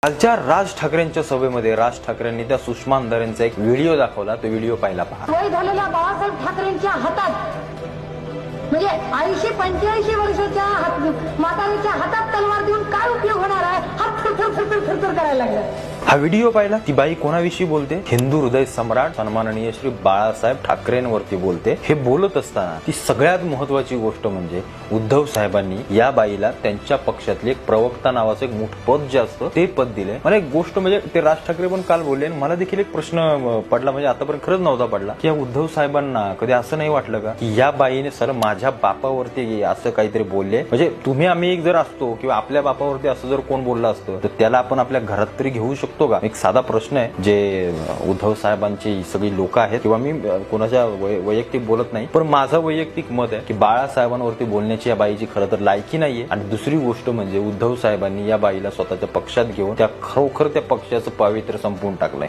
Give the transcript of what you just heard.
कालच्या राज ठाकरेंच्या सभेमध्ये राज ठाकरेंनी त्या सुषमा अंधारेंचा एक व्हिडिओ दाखवला. तो व्हिडिओ पाहिला पहा. वय झालेल्या बाळासाहेब ठाकरेंच्या हातात म्हणजे 80-85 वर्षाच्या म्हातारीच्या हातात तलवार देऊन काय उपयोग होणार आहे? हात थरथर करायला लागला. हा व्हिडिओ पाहिला. ती बाई कोणाविषयी बोलते? हिंदू हृदय सम्राट सन्माननीय श्री बाळासाहेब ठाकरेंवरती बोलते. हे बोलत असताना ती सगळ्यात महत्वाची गोष्ट म्हणजे उद्धव साहेबांनी या बाईला त्यांच्या पक्षातले एक प्रवक्ता नावाचं एक मोठं पद जे असतं ते पद दिले. मला एक गोष्ट म्हणजे ते राज ठाकरे पण काल बोलले आणि मला देखील एक प्रश्न पडला, म्हणजे आतापर्यंत खरंच नव्हता पडला, की या उद्धव साहेबांना कधी असं नाही वाटलं का की या बाईने सर माझ्या बापावरती असं काहीतरी बोलले? म्हणजे तुम्ही आम्ही एक जर असतो किंवा आपल्या बापावरती असं जर कोण बोललं असतं तर त्याला आपण आपल्या घरात तरी घेऊ शकतो का? एक साधा प्रश्न आहे. जे उद्धव साहेबांची सगळी लोक आहेत किंवा मी कोणाच्या वैयक्तिक बोलत नाही, पण माझं वैयक्तिक मत आहे की बाळासाहेबांवरती बोलण्याची या बाईची खरं तर लायकी नाहीये. आणि दुसरी गोष्ट म्हणजे उद्धव साहेबांनी या बाईला स्वतःच्या पक्षात घेऊन त्या खरोखर त्या पक्षाचं पावित्र्य संपवून टाकलंय.